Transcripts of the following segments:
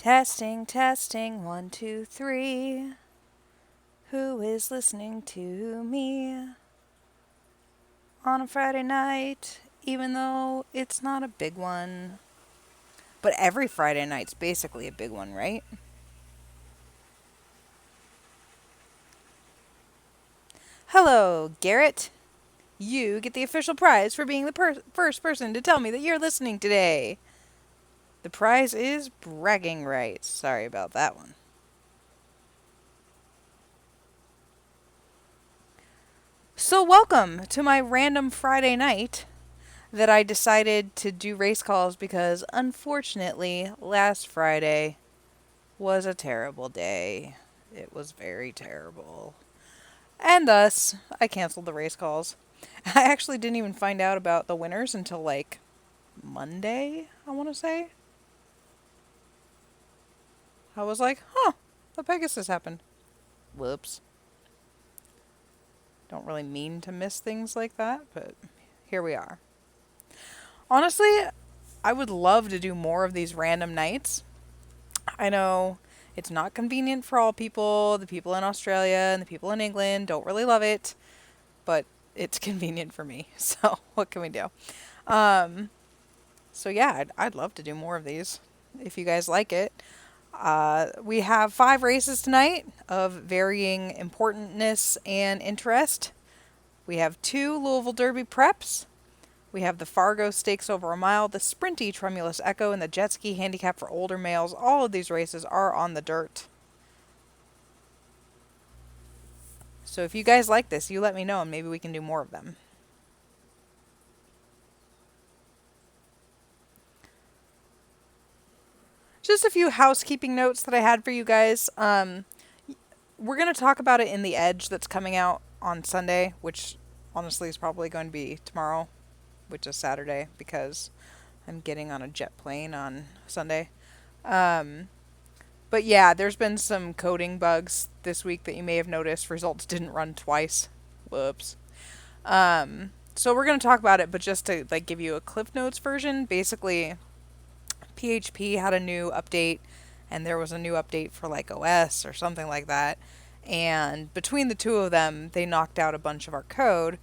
Testing, testing, one, two, three. Who is listening to me on a Friday night, even though it's not a big one? But every Friday night's basically a big one, right? Hello, Garrett. You get the official prize for being the first person to tell me that you're listening today. The prize is bragging rights. Sorry about that one. So, welcome to my random Friday night that I decided to do race calls because, unfortunately, last Friday was a terrible day. It was very terrible. And thus, I canceled the race calls. I actually didn't even find out about the winners until like Monday, I want to say. I was like, huh, the Pegasus happened. Whoops. Don't really mean to miss things like that, but here we are. Honestly, I would love to do more of these random nights. I know it's not convenient for all people. The people in Australia and the people in England don't really love it, but it's convenient for me. So what can we do? Um, so yeah, I'd love to do more of these if you guys like it. We have 5 races tonight of varying importantness and interest. We have 2 Louisville Derby preps. We have the Fargo Stakes over a mile, the Sprinty Tremulous Echo, and the Jet Ski Handicap for older males. All of these races are on the dirt. So if you guys like this, you let me know and maybe we can do more of them. Just a few housekeeping notes that I had for you guys. We're going to talk about it in The Edge that's coming out on Sunday, which honestly is probably going to be tomorrow, which is Saturday, because I'm getting on a jet plane on Sunday. But yeah, there's been some coding bugs this week that you may have noticed. Results didn't run twice. Whoops. So we're going to talk about it, but just to like give you a Cliff Notes version, basically PHP had a new update and there was a new update for like OS or something like that. And between the two of them, they knocked out a bunch of our code.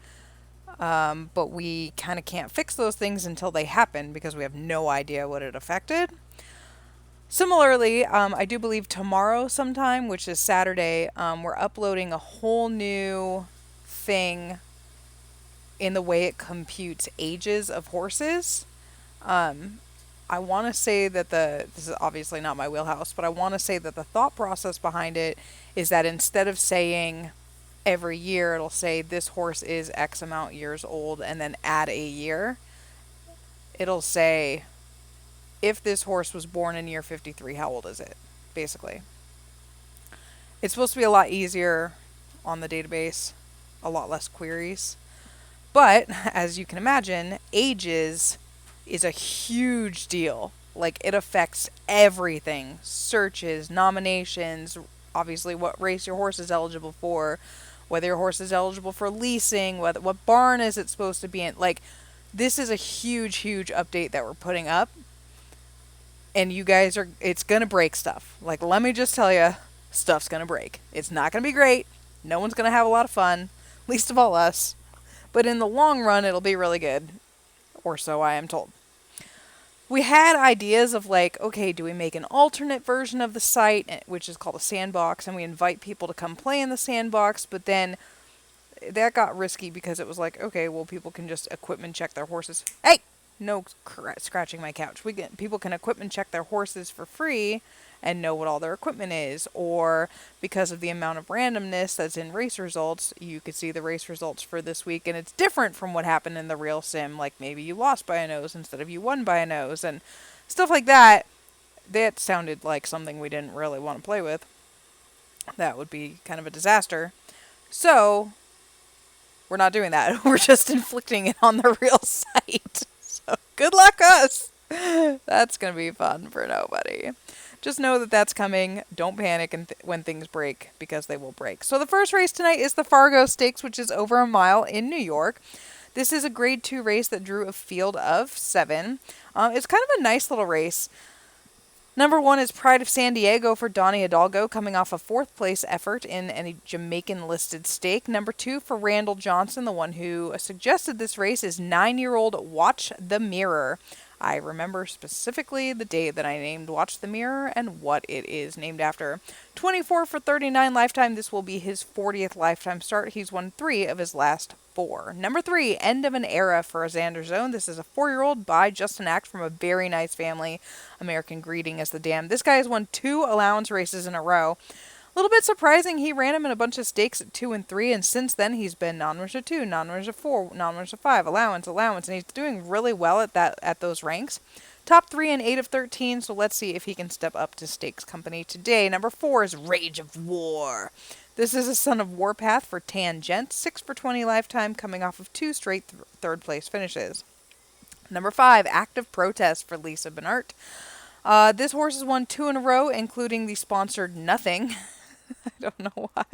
But we kind of can't fix those things until they happen because we have no idea what it affected. Similarly, I do believe tomorrow sometime, which is Saturday, we're uploading a whole new thing in the way it computes ages of horses. Um, I want to say that this is obviously not my wheelhouse, but I want to say that the thought process behind it is that instead of saying every year, it'll say this horse is X amount years old and then add a year. It'll say if this horse was born in year 53, how old is it? Basically. It's supposed to be a lot easier on the database, a lot less queries. But as you can imagine, ages is a huge deal. Like it affects everything. Searches, nominations, obviously what race your horse is eligible for, whether your horse is eligible for leasing, what barn is it supposed to be in. Like this is a huge update that we're putting up. And you guys it's going to break stuff. Like let me just tell you, stuff's going to break. It's not going to be great. No one's going to have a lot of fun, least of all us. But in the long run, it'll be really good. Or so I am told. We had ideas of like, okay, do we make an alternate version of the site, which is called a sandbox, and we invite people to come play in the sandbox, but then that got risky because it was like, okay, well, people can just equipment check their horses. Hey! No scratching my couch. People can equipment check their horses for free and know what all their equipment is. Or because of the amount of randomness that's in race results, you could see the race results for this week and it's different from what happened in the real sim. Like maybe you lost by a nose instead of you won by a nose and stuff like that. That sounded like something we didn't really want to play with. That would be kind of a disaster. So we're not doing that. We're just inflicting it on the real site. Good luck us. That's going to be fun for nobody. Just know that that's coming. Don't panic when things break because they will break. So the first race tonight is the Fargo Stakes, which is over a mile in New York. This is a grade 2 race that drew a field of 7. It's kind of a nice little race. Number 1 is Pride of San Diego for Donnie Hidalgo, coming off a fourth place effort in a Jamaican listed stake. Number 2 for Randall Johnson, the one who suggested this race, is 9-year-old Watch the Mirror. I remember specifically the day that I named Watch the Mirror and what it is named after. 24 for 39 lifetime. This will be his 40th lifetime start. He's won 3 of his last 4. Number 3, End of an Era for a Xander Zone. This is a 4-year-old by Justin Act from a very nice family. American Greeting is the dam. This guy has won 2 allowance races in a row. A little bit surprising, he ran him in a bunch of stakes at 2 and 3, and since then he's been non-merge 2, non-merge 4, non-merge 5, allowance, and he's doing really well at those ranks. Top 3 and 8 of 13, so let's see if he can step up to stakes company today. Number 4 is Rage of War. This is a Son of Warpath for Tangent, 6 for 20 lifetime, coming off of 2 straight third place finishes. Number 5, Active Protest for Lisa Benart. This horse has won 2 in a row, including the sponsored Nothing. I don't know why.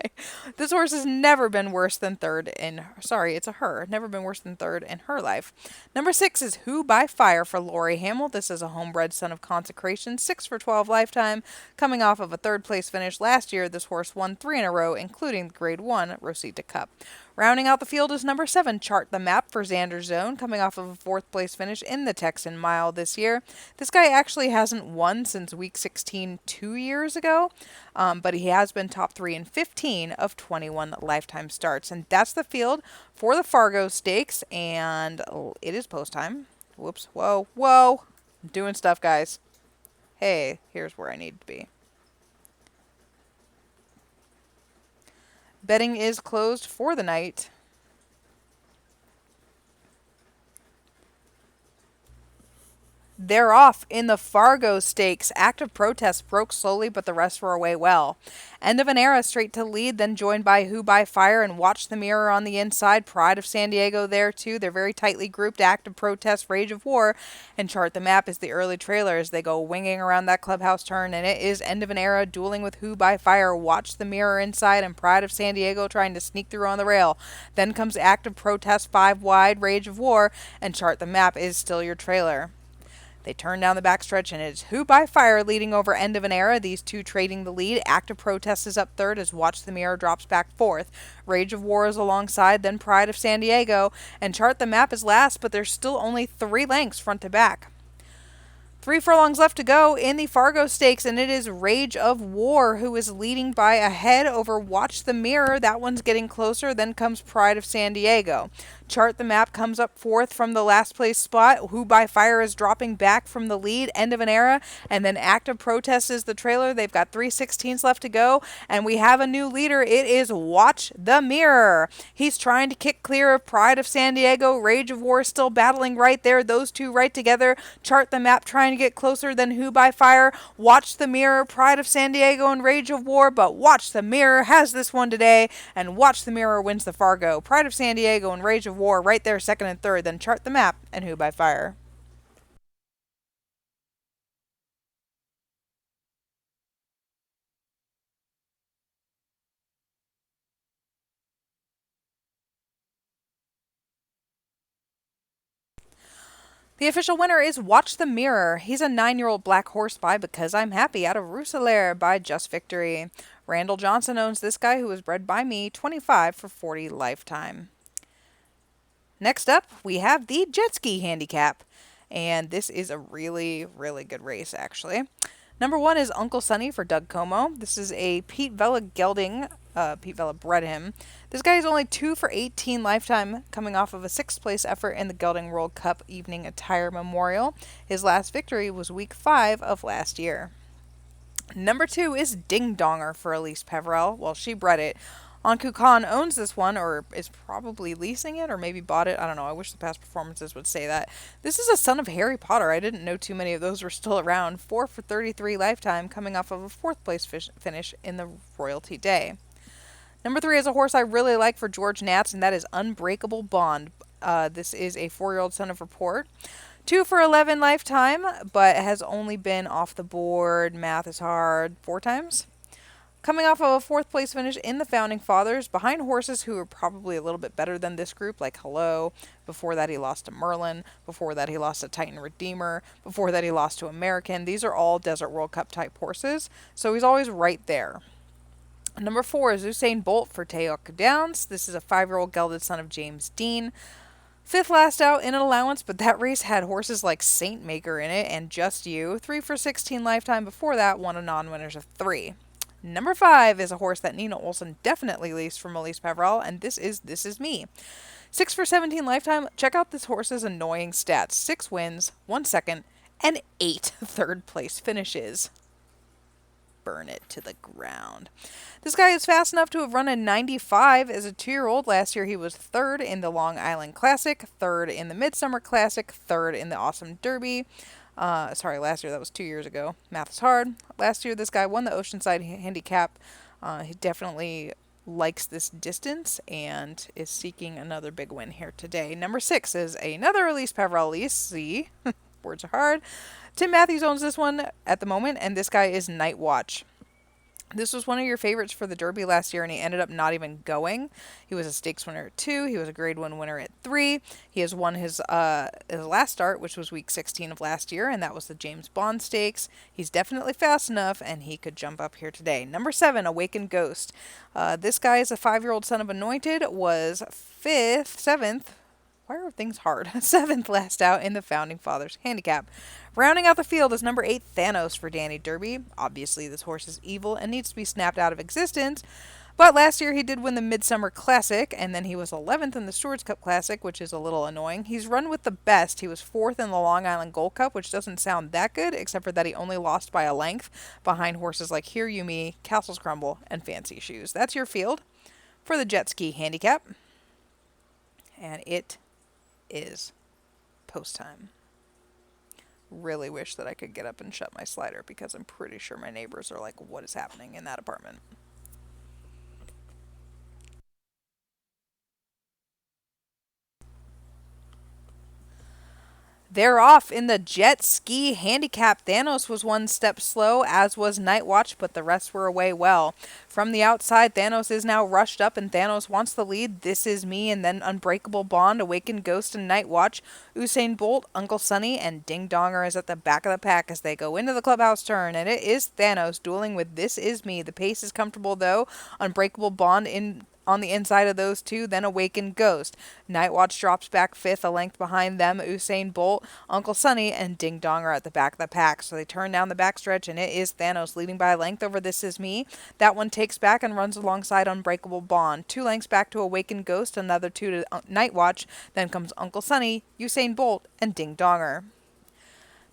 This horse has never been worse than third in... Sorry, it's a her. Never been worse than third in her life. Number 6 is Who by Fire for Lori Hamill. This is a homebred Son of Consecration. 6 for 12 lifetime. Coming off of a third place finish last year, this horse won 3 in a row, including the Grade 1 Rosita Cup. Rounding out the field is number 7, Chart the Map for Xander Zone, coming off of a fourth place finish in the Texan Mile this year. This guy actually hasn't won since week 16 2 years ago, but he has been top 3 in 15 of 21 lifetime starts. And that's the field for the Fargo Stakes, and it is post time. Whoops, whoa, I'm doing stuff, guys. Hey, here's where I need to be. Betting is closed for the night. They're off in the Fargo Stakes. Active Protest broke slowly, but the rest were away well. End of an Era straight to lead, then joined by Who by Fire and Watch the Mirror on the inside. Pride of San Diego there too. They're very tightly grouped. Active Protest, Rage of War, and Chart the Map is the early trailer as they go winging around that clubhouse turn. And it is End of an Era dueling with Who by Fire, Watch the Mirror inside, and Pride of San Diego trying to sneak through on the rail. Then comes Active Protest, 5 wide, Rage of War, and Chart the Map is still your trailer. They turn down the backstretch, and it's Who by Fire leading over End of an Era. These two trading the lead. Active Protest is up third as Watch the Mirror drops back fourth. Rage of War is alongside, then Pride of San Diego. And Chart the Map is last, but there's still only 3 lengths front to back. 3 furlongs left to go in the Fargo Stakes, and it is Rage of War who is leading by a head over Watch the Mirror. That one's getting closer. Then comes Pride of San Diego. Chart the Map comes up fourth from the last place spot. Who by Fire is dropping back from the lead. End of an Era. And then Active Protest is the trailer. They've got 3/16 left to go. And we have a new leader. It is Watch the Mirror. He's trying to kick clear of Pride of San Diego. Rage of War still battling right there. Those two right together. Chart the Map trying to get closer than Who by Fire. Watch the Mirror, Pride of San Diego, and Rage of War. But Watch the Mirror has this one today. And Watch the Mirror wins the Fargo. Pride of San Diego and Rage of War right there second and third, then Chart the Map and Who by Fire. The official winner is Watch the Mirror. He's a 9-year-old black horse by Because I'm Happy out of Roussellaire by Just Victory. Randall Johnson owns this guy who was bred by me, 25 for 40 lifetime. Next up, we have the Jet Ski Handicap, and this is a really, really good race, actually. Number 1 is Uncle Sonny for Doug Como. This is a Pete Vela gelding. Pete Vela bred him. This guy is only 2 for 18 lifetime, coming off of a 6th place effort in the Gelding World Cup Evening Attire Memorial. His last victory was week 5 of last year. Number 2 is Ding Donger for Elise Peverell. Well, she bred it. Anku Khan owns this one, or is probably leasing it, or maybe bought it. I don't know. I wish the past performances would say that. This is a Son of Harry Potter. I didn't know too many of those were still around. 4 for 33 lifetime, coming off of a 4th place finish in the Royalty Day. Number 3 is a horse I really like for George Nats, and that is Unbreakable Bond. This is a 4-year-old son of Report. 2 for 11 lifetime, but has only been off the board, math is hard, 4 times. Coming off of a fourth place finish in the Founding Fathers, behind horses who were probably a little bit better than this group, like Hello. Before that, he lost to Merlin. Before that, he lost to Titan Redeemer. Before that, he lost to American. These are all Desert World Cup type horses, so he's always right there. Number 4 is Usain Bolt for Teoka Downs. This is a 5-year-old gelded son of James Dean. Fifth last out in an allowance, but that race had horses like Saint Maker in it and Just You. 3 for 16 lifetime before that, one of non-winners of 3. Number 5 is a horse that Nina Olson definitely leased from Elise Pavrel, and This Is Me. 6 for 17 lifetime. Check out this horse's annoying stats. 6 wins, 1 second, and 8 third place finishes. Burn it to the ground. This guy is fast enough to have run a 95 as a 2-year-old. Last year he was 3rd in the Long Island Classic, 3rd in the Midsummer Classic, 3rd in the Awesome Derby. Last year, that was 2 years ago. Math is hard. Last year this guy won the Oceanside Handicap. He definitely likes this distance and is seeking another big win here today. Number 6 is another Elise Pavrel lease. See, words are hard. Tim Matthews owns this one at the moment, and this guy is Night Watch. This was one of your favorites for the Derby last year, and he ended up not even going. He was a stakes winner at 2. He was a Grade 1 winner at 3. He has won his last start, which was week 16 of last year, and that was the James Bond Stakes. He's definitely fast enough, and he could jump up here today. Number 7, Awakened Ghost. This guy is a 5-year-old son of Anointed, was 7th. Why are things hard? 7th last out in the Founding Fathers Handicap. Rounding out the field is number 8, Thanos for Danny Derby. Obviously, this horse is evil and needs to be snapped out of existence. But last year, he did win the Midsummer Classic, and then he was 11th in the Stewards Cup Classic, which is a little annoying. He's run with the best. He was 4th in the Long Island Gold Cup, which doesn't sound that good, except for that he only lost by a length behind horses like Hear You Me, Castles Crumble, and Fancy Shoes. That's your field for the Jet Ski Handicap. And it is post time. Really wish that I could get up and shut my slider because I'm pretty sure my neighbors are like, what is happening in that apartment? They're off in the Jet Ski Handicap. Thanos was one step slow, as was Night Watch, but the rest were away well. From the outside, Thanos is now rushed up, and Thanos wants the lead. This Is Me, and then Unbreakable Bond, Awakened Ghost, and Night Watch. Usain Bolt, Uncle Sonny, and Ding Donger is at the back of the pack as they go into the clubhouse turn, and it is Thanos dueling with This Is Me. The pace is comfortable, though. Unbreakable Bond on the inside of those two, then Awakened Ghost. Night Watch drops back 5th, a length behind them. Usain Bolt, Uncle Sonny, and Ding Dong are at the back of the pack. So they turn down the backstretch, and it is Thanos leading by a length over This Is Me. That one takes back and runs alongside Unbreakable Bond. 2 lengths back to Awakened Ghost, another 2 to Night Watch. Then comes Uncle Sonny, Usain Bolt, and Ding Donger.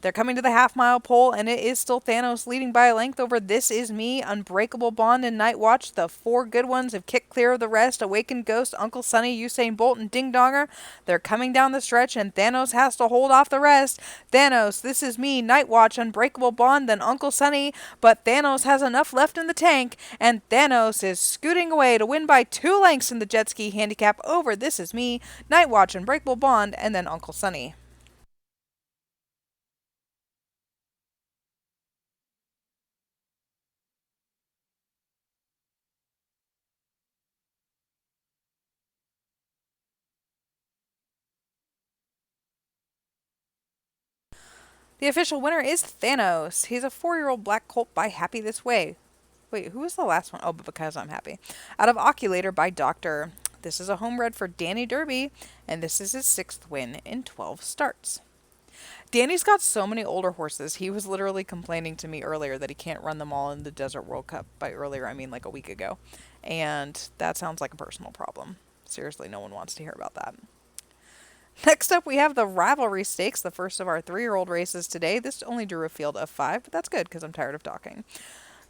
They're coming to the half-mile pole, and it is still Thanos leading by a length over This Is Me, Unbreakable Bond, and Night Watch. The 4 good ones have kicked clear of the rest. Awakened Ghost, Uncle Sonny, Usain Bolt, and Ding Donger. They're coming down the stretch, and Thanos has to hold off the rest. Thanos, This Is Me, Night Watch, Unbreakable Bond, then Uncle Sonny. But Thanos has enough left in the tank, and Thanos is scooting away to win by 2 lengths in the Jet Ski Handicap over This Is Me, Night Watch, Unbreakable Bond, and then Uncle Sonny. The official winner is Thanos. He's a 4-year-old black colt by Happy This Way. Wait, who was the last one? Oh, but Because I'm Happy. Out of Oculator by Doctor. This is a homebred for Danny Derby, and this is his 6th win in 12 starts. Danny's got so many older horses. He was literally complaining to me earlier that he can't run them all in the Desert World Cup. By earlier, I mean like a week ago. And that sounds like a personal problem. Seriously, no one wants to hear about that. Next up, we have the Rivalry Stakes, the first of our 3-year-old races today. This only drew a field of 5, but that's good because I'm tired of talking.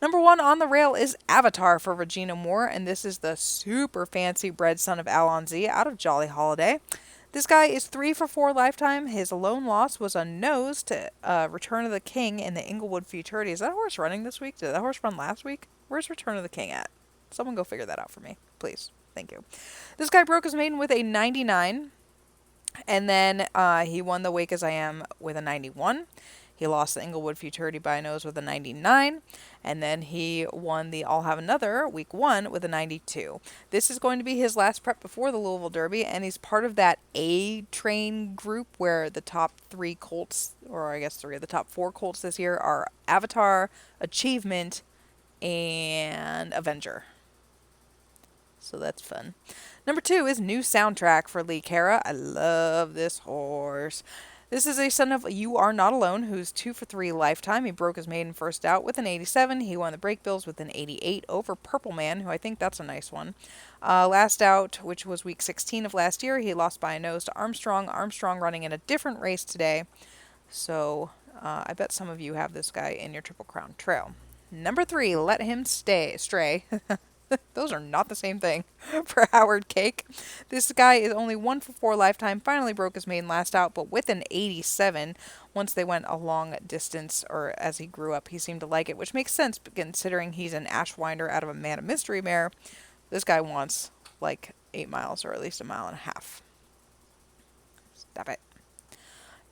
Number 1 on the rail is Avatar for Regina Moore, and this is the super fancy bred son of Alonzi out of Jolly Holiday. This guy is 3 for 4 lifetime. His lone loss was a nose to Return of the King in the Inglewood Futurity. Is that horse running this week? Did that horse run last week? Where's Return of the King at? Someone go figure that out for me, please. Thank you. This guy broke his maiden with a 99. And then he won the Wake As I Am with a 91. He lost the Inglewood Futurity by a nose with a 99, and then he won the I'll Have Another week 1 with a 92. This is going to be his last prep before the Louisville Derby, and he's part of that A train group where the top 3 colts, or I guess 3 of the top 4 colts this year are Avatar, Achievement, and Avenger. So that's fun. Number 2 is New Soundtrack for Lee Cara. I love this horse. This is a son of You Are Not Alone, who's 2 for 3 lifetime. He broke his maiden first out with an 87. He won the break bills with an 88 over Purple Man, who I think that's a nice one. Last out, which was week 16 of last year, he lost by a nose to Armstrong. Armstrong running in a different race today. So I bet some of you have this guy in your Triple Crown Trail. Number 3, Let Him Stray. Those are not the same thing for Howard Cake. This guy is only 1 for 4 lifetime. Finally broke his maiden last out, but with an 87. Once they went a long distance, or as he grew up, he seemed to like it, which makes sense considering he's an Ashwinder out of a Man of Mystery mare. This guy wants like 8 miles, or at least a mile and a half. Stop it.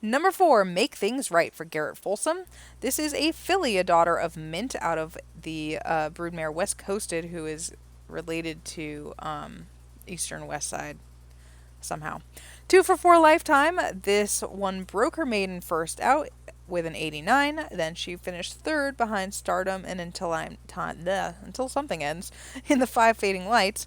Number 4, Make Things Right for Garrett Folsom. This is a filly, a daughter of Mint out of the broodmare West Coasted, who is related to Eastern West Side somehow. 2 for 4 lifetime. This one broke her maiden first out with an 89. Then she finished 3rd behind Stardom and until something ends in the 5 Fading Lights.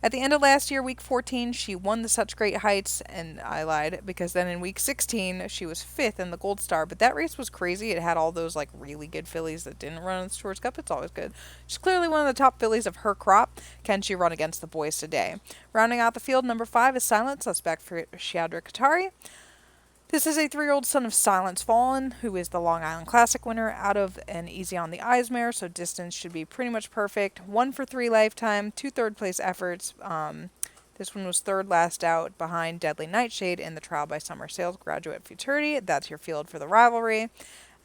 At the end of last year, week 14, she won the Such Great Heights, and I lied, because then in week 16, she was 5th in the Gold Star, but that race was crazy. It had all those, like, really good fillies that didn't run in the Stewards Cup. It's always good. She's clearly one of the top fillies of her crop. Can she run against the boys today? Rounding out the field, number 5 is Silent Suspect for Shadra Katari. This is a 3-year-old son of Silence Fallen, who is the Long Island Classic winner out of an Easy on the Eyes mare, so distance should be pretty much perfect. 1 for 3 lifetime, 2 third-place efforts. This one was 3rd last out behind Deadly Nightshade in the Trial by Summer Sales Graduate Futurity. That's your field for the rivalry.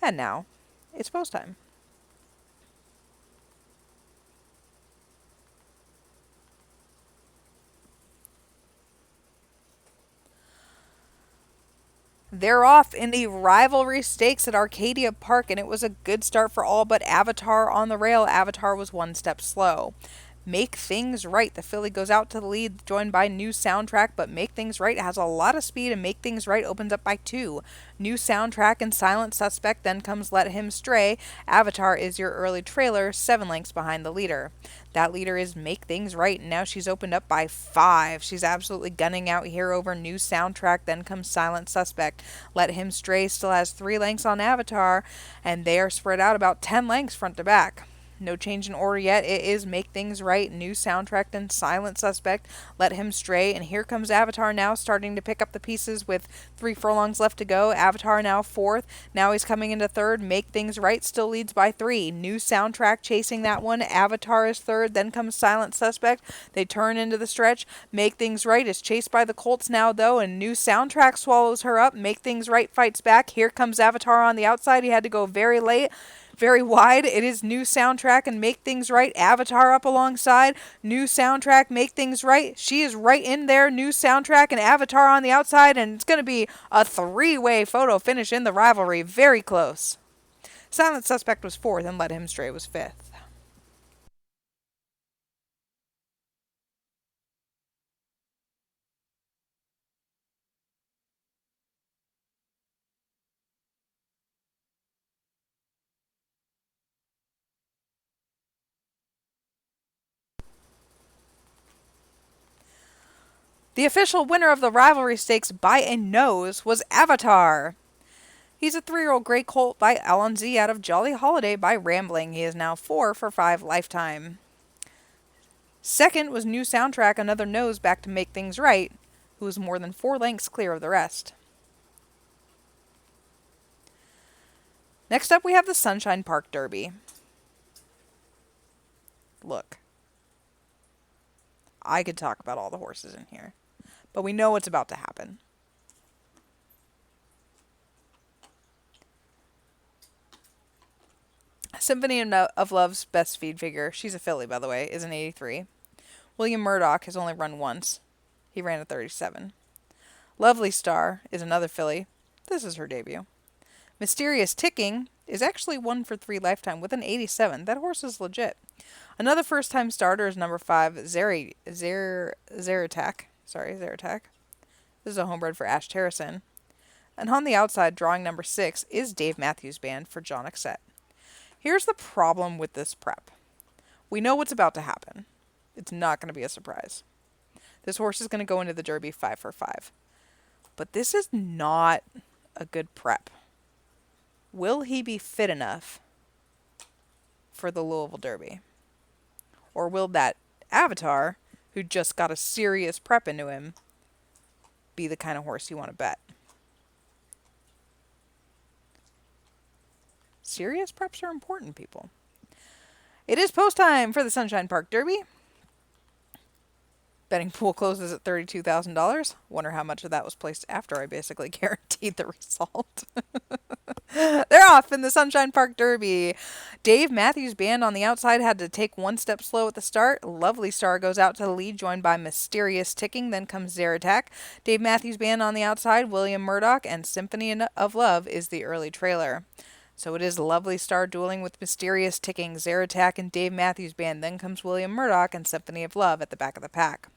And now, it's post time. They're off in the rivalry stakes at Arcadia Park, and it was a good start for all but Avatar on the rail. Avatar was 1 step slow. Make Things Right. The filly goes out to the lead, joined by New Soundtrack, but Make Things Right has a lot of speed, and Make Things Right opens up by 2. New Soundtrack and Silent Suspect, then comes Let Him Stray. Avatar is your early trailer, 7 lengths behind the leader. That leader is Make Things Right, and now she's opened up by 5. She's absolutely gunning out here over New Soundtrack, then comes Silent Suspect. Let Him Stray still has 3 lengths on Avatar, and they are spread out about 10 lengths front to back. No change in order yet. It is Make Things Right, New Soundtrack, and Silent Suspect. Let Him Stray. And here comes Avatar now, starting to pick up the pieces with 3 furlongs left to go. Avatar now 4th. Now he's coming into 3rd. Make Things Right still leads by 3. New Soundtrack chasing that one. Avatar is 3rd. Then comes Silent Suspect. They turn into the stretch. Make Things Right is chased by the Colts now, though, and New Soundtrack swallows her up. Make Things Right fights back. Here comes Avatar on the outside. He had to go very late. Very wide. It is New Soundtrack and Make Things Right. Avatar up alongside. New Soundtrack, Make Things Right. She is right in there. New Soundtrack and Avatar on the outside. And it's going to be a 3-way photo finish in the rivalry. Very close. Silent Suspect was 4th and Let Him Stray was 5th. The official winner of the rivalry stakes by a nose was Avatar. He's a 3-year-old gray colt by Alonzi out of Jolly Holiday by Rambling. He is now 4 for 5 lifetime. Second was New Soundtrack, another nose back to Make Things Right, who was more than 4 lengths clear of the rest. Next up we have the Sunshine Park Derby. Look. I could talk about all the horses in here, but we know what's about to happen. Symphony of Love's best feed figure, she's a filly by the way, is an 83. William Murdoch has only run once. He ran a 37. Lovely Star is another filly. This is her debut. Mysterious Ticking is actually 1 for 3 lifetime with an 87. That horse is legit. Another first time starter is number 5, Zeratak. Sorry, Zeratak. This is a homebred for Ash Terracin. And on the outside, drawing number 6 is Dave Matthews Band for John Exet. Here's the problem with this prep. We know what's about to happen. It's not going to be a surprise. This horse is going to go into the Derby 5 for 5. But this is not a good prep. Will he be fit enough for the Louisville Derby? Or will that Avatar, who just got a serious prep into him, be the kind of horse you want to bet? Serious preps are important, people. It is post time for the Sunshine Park Derby. Betting pool closes at $32,000. Wonder how much of that was placed after I basically guaranteed the result. They're off in the Sunshine Park Derby. Dave Matthews Band on the outside had to take one step slow at the start. Lovely Star goes out to the lead, joined by Mysterious Ticking. Then comes Zeratak. Dave Matthews Band on the outside, William Murdoch, and Symphony of Love is the early trailer. So it is Lovely Star dueling with Mysterious Ticking, Zeratak, and Dave Matthews Band. Then comes William Murdoch and Symphony of Love at the back of the pack.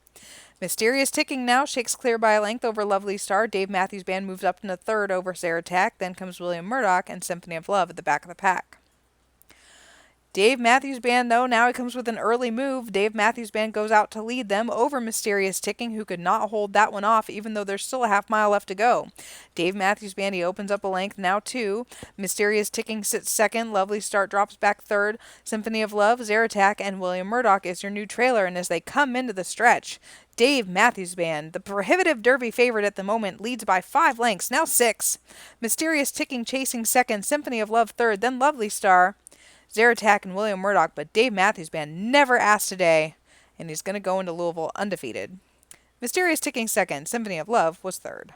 Mysterious Ticking now shakes clear by a length over Lovely Star. Dave Matthews Band moves up into third over Zeratak. Then comes William Murdoch and Symphony of Love at the back of the pack. Dave Matthews Band, though, now he comes with an early move. Dave Matthews Band goes out to lead them over Mysterious Ticking, who could not hold that one off, even though there's still a half mile left to go. Dave Matthews Band, he opens up a length now, too. Mysterious Ticking sits second. Lovely Start drops back third. Symphony of Love, Zeratak, and William Murdoch is your new trailer, and as they come into the stretch, Dave Matthews Band, the prohibitive Derby favorite at the moment, leads by 5 lengths, now 6. Mysterious Ticking chasing second. Symphony of Love third. Then Lovely Star, Zeratak, and William Murdoch, but Dave Matthews Band never asked today, and he's going to go into Louisville undefeated. Mysterious Ticking second, Symphony of Love was third.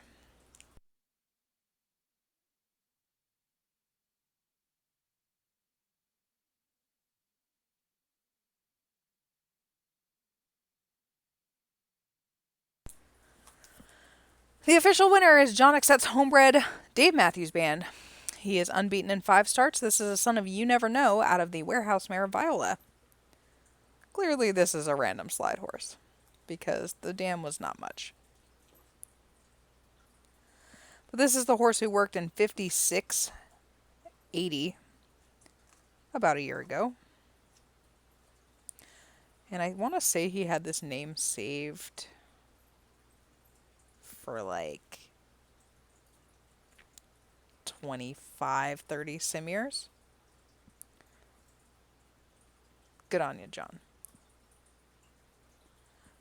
The official winner is John Exet's homebred Dave Matthews Band. He is unbeaten in 5 starts. This is a son of You Never Know out of the warehouse mare Viola. Clearly this is a random slide horse, because the dam was not much. But this is the horse who worked in 56.80 about a year ago. And I want to say he had this name saved for like 25, 30 sim years. Good on you, John.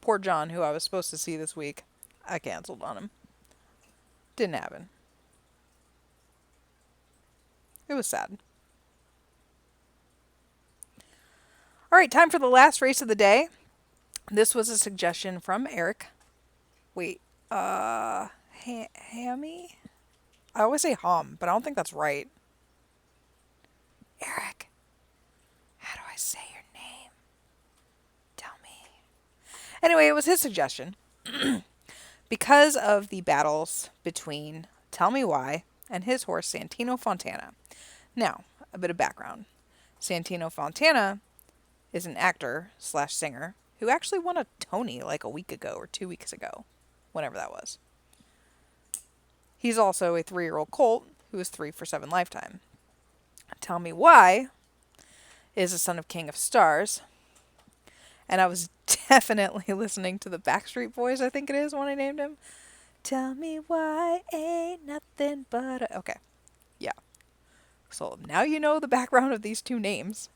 Poor John, who I was supposed to see this week. I canceled on him. Didn't happen. It was sad. All right, time for the last race of the day. This was a suggestion from Eric. Wait, Hammy? I always say Hom, but I don't think that's right. Eric, how do I say your name? Tell me. Anyway, it was his suggestion. Because of the battles between Tell Me Why and his horse Santino Fontana. Now, a bit of background. Santino Fontana is an actor / singer who actually won a Tony like a week ago or 2 weeks ago, whenever that was. He's also a 3-year-old colt who is 3 for 7 lifetime. Tell Me Why is a son of King of Stars. And I was definitely listening to the Backstreet Boys, I think it is, when I named him. Tell me why ain't nothing but a... Okay, yeah. So now you know the background of these 2 names.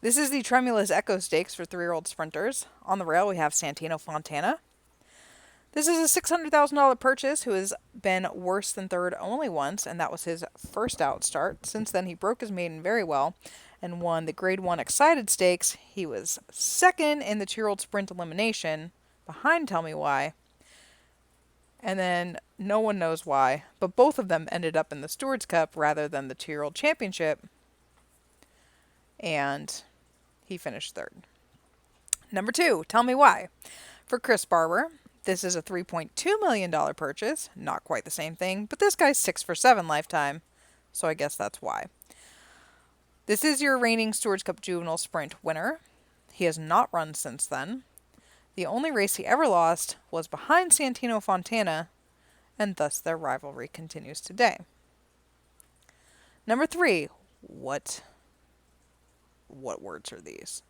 This is the Tremulous Echo Stakes for 3-year-old sprinters. On the rail, we have Santino Fontana. This is a $600,000 purchase who has been worse than third only once, and that was his first out start. Since then, he broke his maiden very well and won the Grade 1 Excited Stakes. He was second in the 2-year-old sprint elimination, behind Tell Me Why. And then no one knows why, but both of them ended up in the Stewards Cup rather than the 2-year-old championship. And he finished third. Number 2, Tell Me Why. For Chris Barber, This is a $3.2 million purchase. Not quite the same thing, but this guy's 6 for 7 lifetime, so I guess that's why. This is your reigning Stewards Cup Juvenile Sprint winner. He has not run since then. The only race he ever lost was behind Santino Fontana, and thus their rivalry continues today. Number 3. What words are these?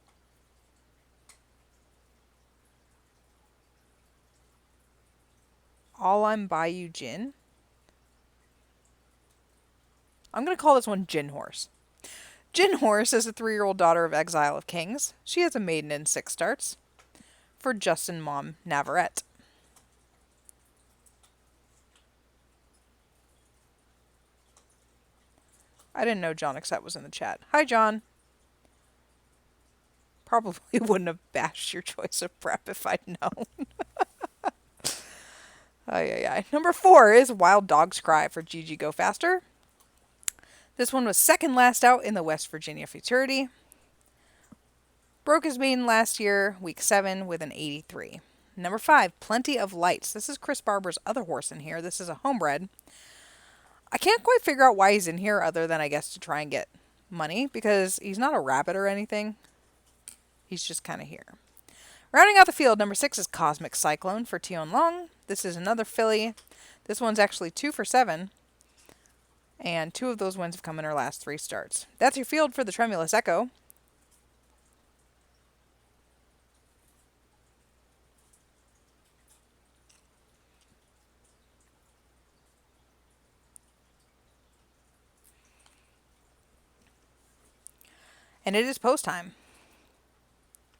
All I'm by you, Gin. I'm going to call this one Gin Horse. Gin Horse is a 3-year-old daughter of Exile of Kings. She has a maiden in 6 starts for Justin Mom Navarrete. I didn't know John Except was in the chat. Hi, John. Probably wouldn't have bashed your choice of prep if I'd known. Number 4 is Wild Dog's Cry for Gigi Go Faster. This one was second last out in the West Virginia Futurity. Broke his maiden last year, week 7, with an 83. Number 5, Plenty of Lights. This is Chris Barber's other horse in here. This is a homebred. I can't quite figure out why he's in here other than, I guess, to try and get money, because he's not a rabbit or anything. He's just kind of here. Rounding out the field, number 6 is Cosmic Cyclone for Tion Long. This is another filly. This one's actually 2 for 7. And 2 of those wins have come in her last 3 starts. That's your field for the Tremulous Echo. And it is post time.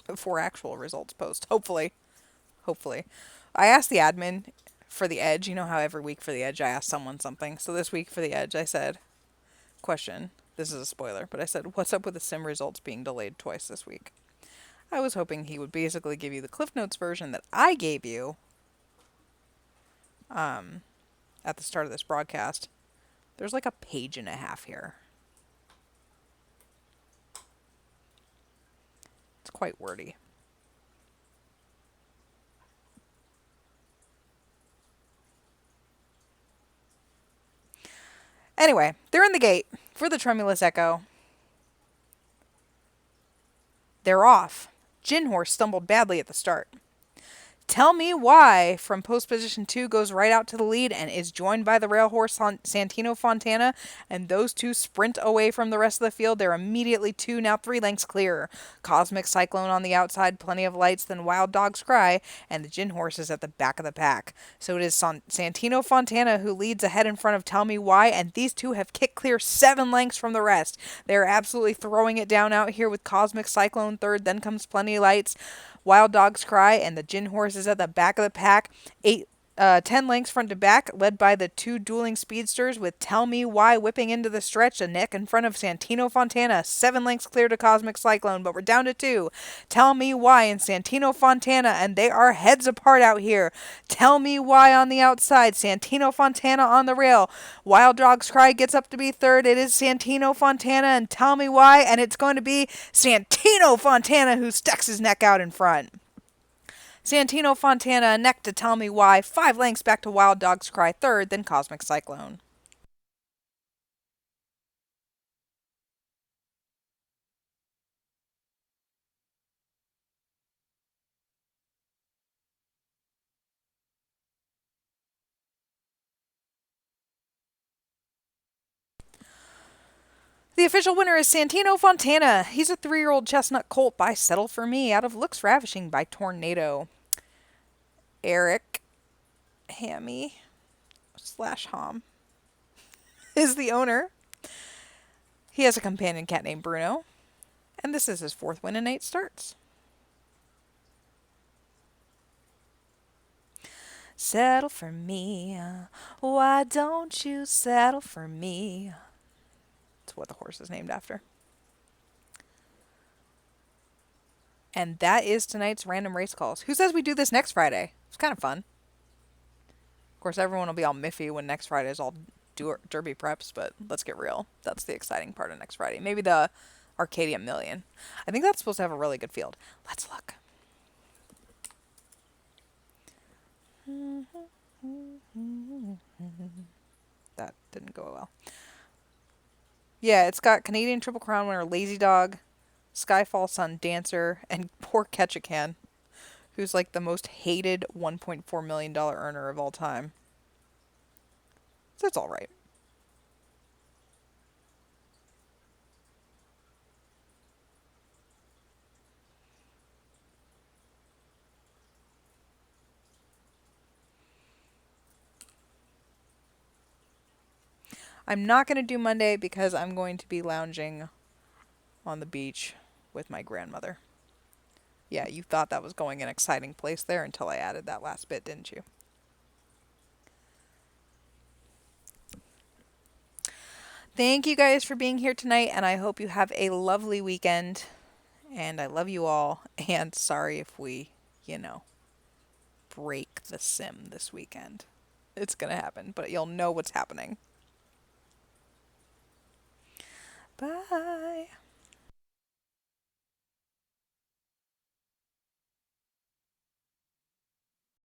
Before actual results post. Hopefully. I asked the admin for the Edge. You know how every week for the Edge I ask someone something. So this week for the Edge I said, question. This is a spoiler. But I said, what's up with the sim results being delayed twice this week? I was hoping he would basically give you the Cliff Notes version that I gave you at the start of this broadcast. There's like a page and a half here. It's quite wordy. Anyway, they're in the gate for the Tremulous Echo. They're off. Gin Horse stumbled badly at the start. Tell Me Why from post position 2 goes right out to the lead and is joined by the rail horse Santino Fontana, and those two sprint away from the rest of the field. They're immediately 2, now 3 lengths clear. Cosmic Cyclone on the outside, Plenty of Lights, then Wild Dog's Cry, and the Gin Horse is at the back of the pack. So it is Santino Fontana who leads ahead in front of Tell Me Why, and these two have kicked clear 7 lengths from the rest. They're absolutely throwing it down out here with Cosmic Cyclone third, then comes Plenty of Lights, Wild Dog's Cry, and the Gin Horse is at the back of the pack. 10 lengths front to back, led by the 2 dueling speedsters, with Tell Me Why whipping into the stretch, a neck in front of Santino Fontana. 7 lengths clear to Cosmic Cyclone, but we're down to 2. Tell Me Why and Santino Fontana, and they are heads apart out here. Tell Me Why on the outside, Santino Fontana on the rail. Wild Dog's Cry gets up to be third. It is Santino Fontana and Tell Me Why, and it's going to be Santino Fontana who sticks his neck out in front. Santino Fontana, neck to Tell Me Why, 5 lengths back to Wild Dog's Cry third, then Cosmic Cyclone. The official winner is Santino Fontana. He's a 3-year-old chestnut colt by Settle For Me out of Looks Ravishing by Tornado. Eric Hammy / Hom is the owner. He has a companion cat named Bruno, and this is his 4th win in 8 starts. Settle for me, why don't you settle for me? That's what the horse is named after. And that is tonight's random race calls. Who says we do this next Friday? It's kind of fun. Of course, everyone will be all miffy when next Friday is all derby preps, but let's get real. That's the exciting part of next Friday. Maybe the Arcadia Million. I think that's supposed to have a really good field. Let's look. That didn't go well. Yeah, it's got Canadian Triple Crown winner Lazy Dog, Skyfall Sun Dancer, and poor Ketchikan, who's like the most hated $1.4 million earner of all time. So it's alright. I'm not going to do Monday because I'm going to be lounging on the beach with my grandmother. Yeah, you thought that was going an exciting place there until I added that last bit, didn't you? Thank you guys for being here tonight, and I hope you have a lovely weekend. And I love you all, and sorry if we, you know, break the sim this weekend. It's gonna happen, but you'll know what's happening. Bye.